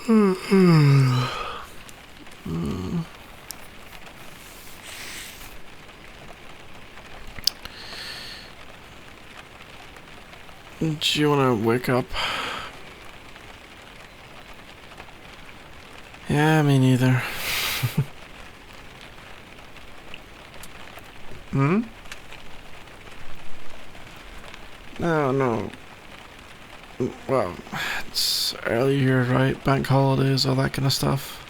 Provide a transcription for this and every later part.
Do you want to wake up? Yeah, me neither. Hmm? No. Well, it's early here, right? Bank holidays, all that kind of stuff.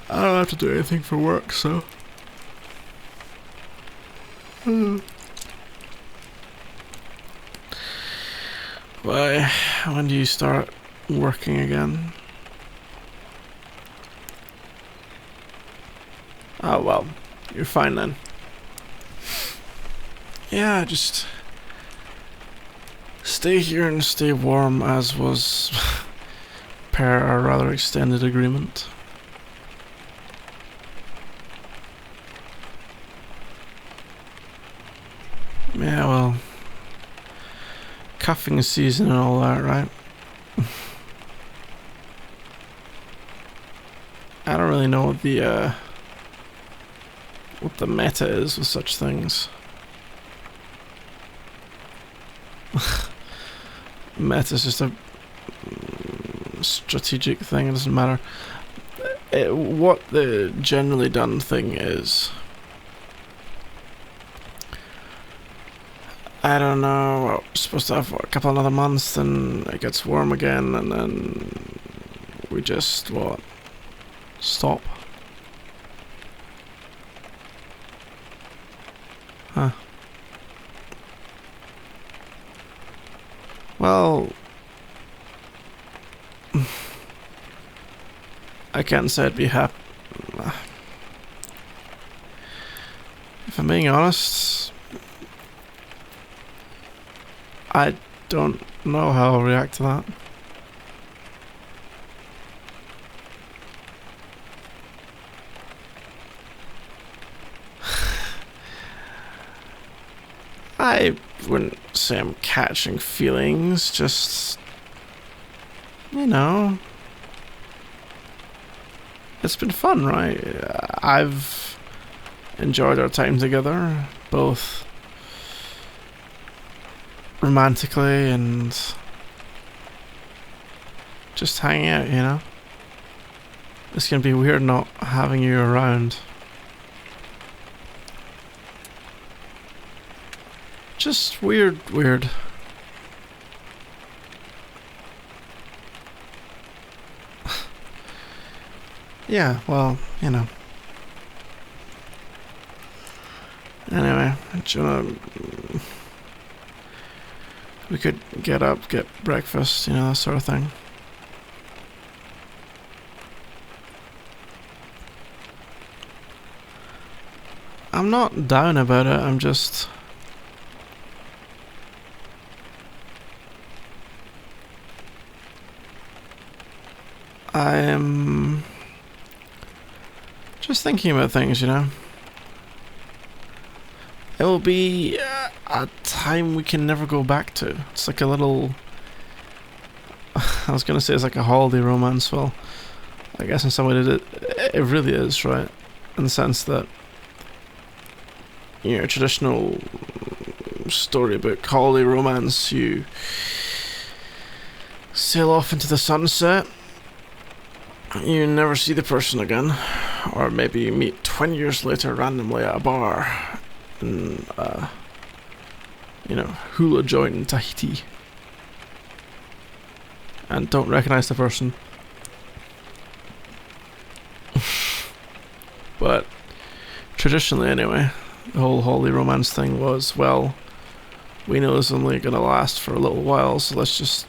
I don't have to do anything for work, so... Why? When do you start working again? Oh, well, you're fine then. Yeah, just stay here and stay warm, as was per our rather extended agreement. Yeah, well, cuffing season and all that, right? I don't really know what the meta is with such things. Meta is just a strategic thing, it doesn't matter. What the generally done thing is, I don't know, we're supposed to have a couple another months, then it gets warm again, and then we just, stop? Huh. Well, I can't say I'd be happy. If I'm being honest, I don't know how I'll react to that. I wouldn't say I'm catching feelings, just, you know, it's been fun, right? I've enjoyed our time together, both romantically and just hanging out, you know? It's gonna be weird not having you around. Just weird. Yeah, well, you know. Anyway, we could get up, get breakfast, you know, that sort of thing. I'm not down about it, I'm just... I'm just thinking about things, you know. It will be a time we can never go back to. It's like a little... I was gonna say it's like a holiday romance. Well, I guess in some way it really is, right? In the sense that, you know, traditional storybook holiday romance, you sail off into the sunset, you never see the person again, or maybe you meet 20 years later randomly at a bar in, you know, hula joint in Tahiti, and don't recognize the person. But traditionally anyway, the whole holiday romance thing was, well, we know it's only gonna last for a little while, so let's just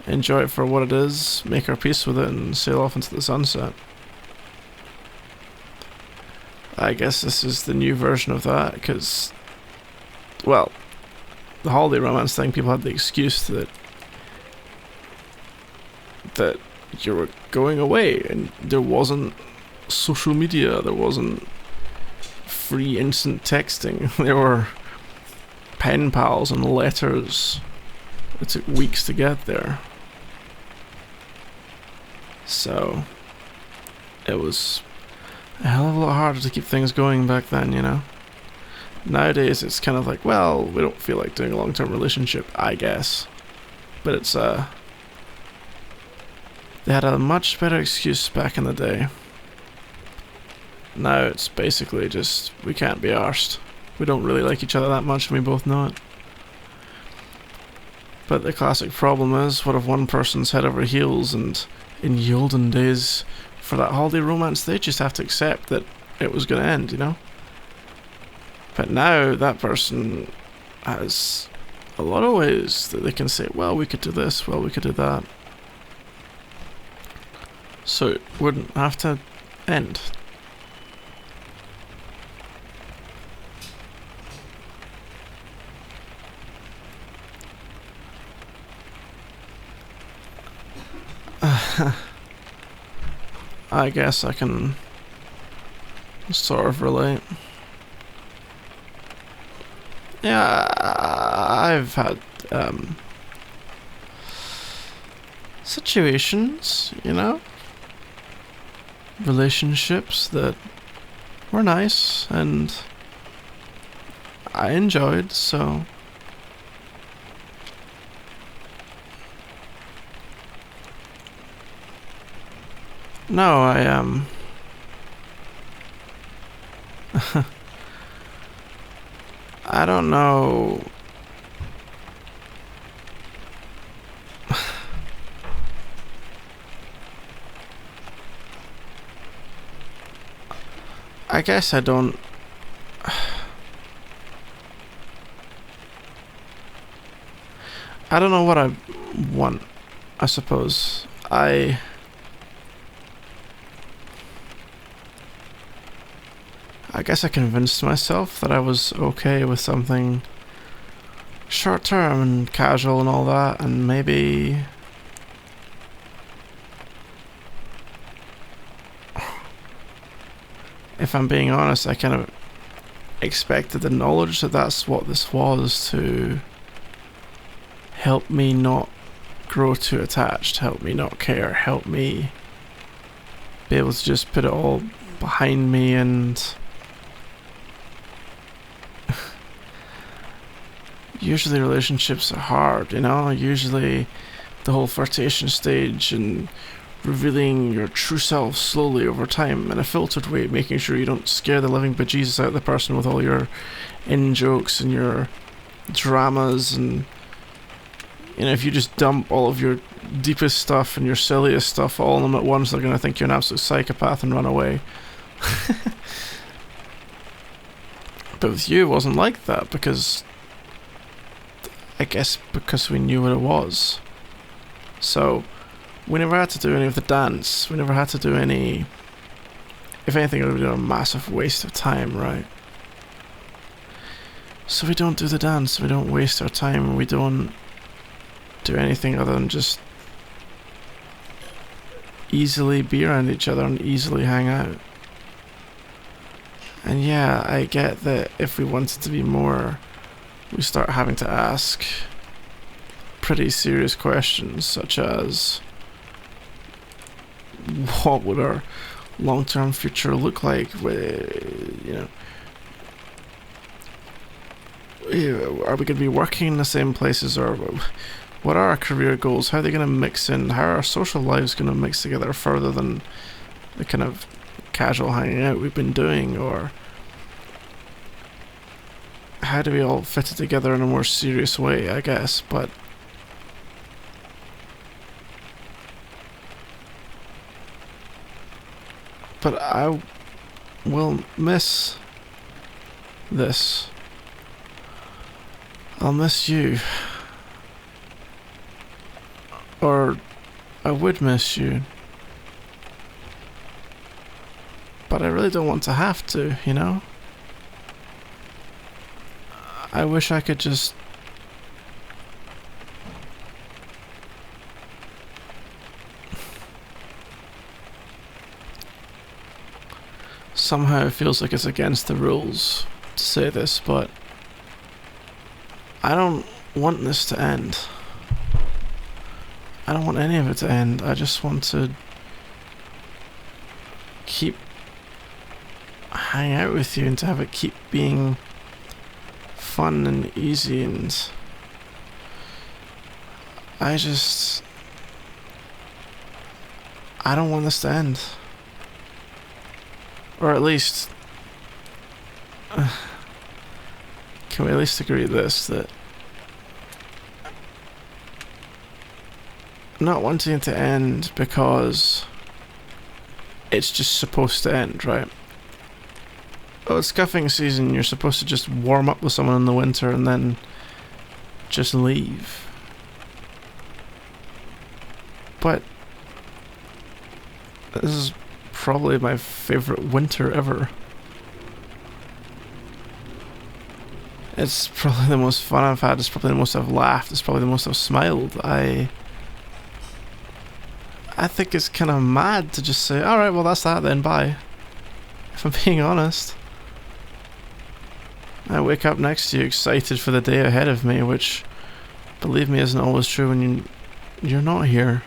enjoy it for what it is, make our peace with it, and sail off into the sunset. I guess this is the new version of that, because, well, the holiday romance thing, people had the excuse that you were going away, and there wasn't social media, there wasn't free instant texting, there were pen pals and letters. It took weeks to get there. So it was a hell of a lot harder to keep things going back then, you know? Nowadays it's kind of like, well, we don't feel like doing a long-term relationship, I guess. But it's, they had a much better excuse back in the day. Now it's basically just, we can't be arsed. We don't really like each other that much and we both know it. But the classic problem is, what if one person's head over heels, and in the olden days, for that holiday romance, they just have to accept that it was going to end, you know? But now, that person has a lot of ways that they can say, well, we could do this, well, we could do that. So it wouldn't have to end. I guess I can sort of relate. Yeah, I've had situations, you know, relationships that were nice and I enjoyed, so no, I don't know. I guess I don't. I don't know what I want, I suppose. I guess I convinced myself that I was okay with something short term and casual and all that, and maybe if I'm being honest, I kind of expected the knowledge that that's what this was to help me not grow too attached, help me not care, help me be able to just put it all behind me. And usually relationships are hard, you know, usually the whole flirtation stage and revealing your true self slowly over time in a filtered way, making sure you don't scare the living bejesus out of the person with all your in-jokes and your dramas. And you know, if you just dump all of your deepest stuff and your silliest stuff all on them at once, they're going to think you're an absolute psychopath and run away. But with you, it wasn't like that, because I guess because we knew what it was. So we never had to do any of the dance. We never had to do any. If anything, it would have been a massive waste of time, right? So we don't do the dance. We don't waste our time. We don't do anything other than just easily be around each other and easily hang out. And yeah, I get that if we wanted to be more, we start having to ask pretty serious questions, such as what would our long-term future look like? You know, are we going to be working in the same places, or what are our career goals? How are they going to mix in? How are our social lives going to mix together further than the kind of casual hanging out we've been doing? Or how do we all fit it together in a more serious way, I guess? But I will miss this. I'll miss you. Or I would miss you. But I really don't want to have to, you know? I wish I could just somehow it feels like it's against the rules to say this, but I don't want this to end. I don't want any of it to end. I just want to keep hang out with you and to have it keep being fun and easy, and I don't want this to end. Or at least can we at least agree this, that not wanting it to end because it's just supposed to end, right? Oh, it's cuffing season, you're supposed to just warm up with someone in the winter and then just leave. But this is probably my favorite winter ever. It's probably the most fun I've had, it's probably the most I've laughed, it's probably the most I've smiled. I think it's kind of mad to just say, alright, well that's that then, bye. If I'm being honest. I wake up next to you excited for the day ahead of me, which, believe me, isn't always true when you're not here.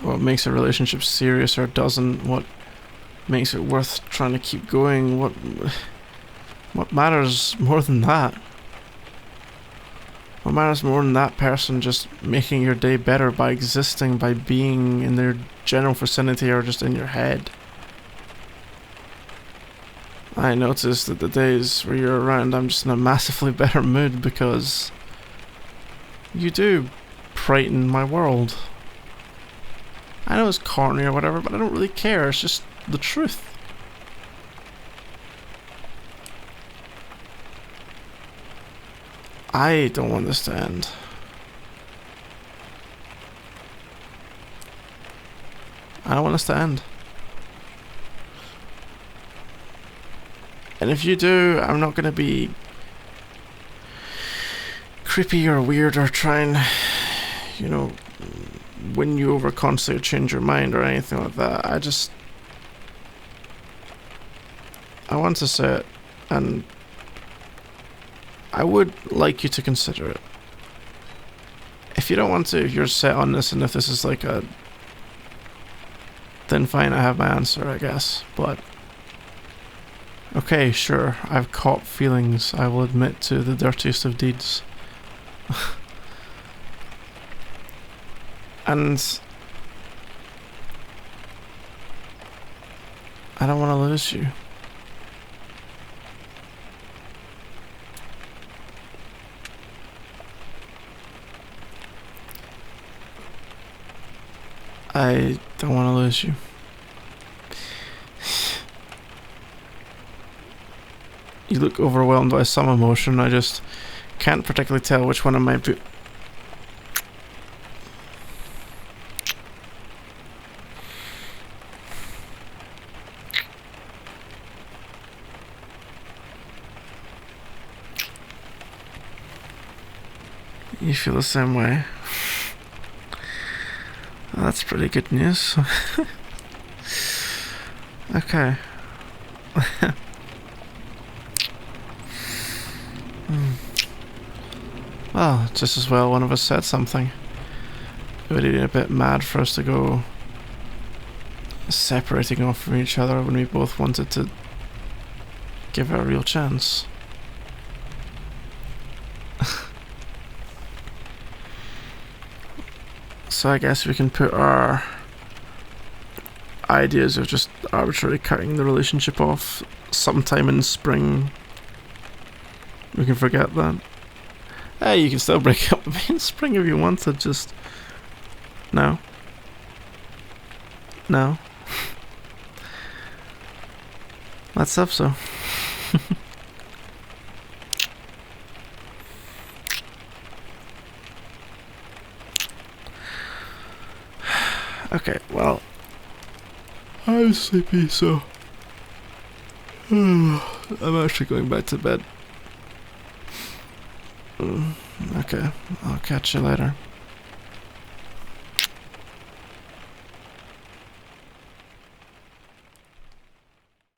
What makes a relationship serious or doesn't, what makes it worth trying to keep going, what matters more than that? What matters more than that person just making your day better by existing, by being in their general vicinity or just in your head? I notice that the days where you're around, I'm just in a massively better mood because you do brighten my world. I know it's corny or whatever, but I don't really care, it's just the truth. I don't want this to end. I don't want this to end. And if you do, I'm not gonna be creepy or weird or try and, you know, win you over constantly or change your mind or anything like that. I want to say it, and I would like you to consider it. If you don't want to, if you're set on this and if this is like then fine, I have my answer, I guess. But okay, sure, I've caught feelings, I will admit to the dirtiest of deeds. And I don't want to lose you. I don't want to lose you. You look overwhelmed by some emotion. I just can't particularly tell which one it might be. You feel the same way. Well, that's pretty good news. Okay. Well, just as well one of us said something. It would have been a bit mad for us to go separating off from each other when we both wanted to give it a real chance. So I guess we can put our ideas of just arbitrarily cutting the relationship off sometime in spring. We can forget that. Hey, you can still break up with me in spring if you wanted, just... No. No. Let's hope so. Okay, well, I'm sleepy, so I'm actually going back to bed. Okay, I'll catch you later.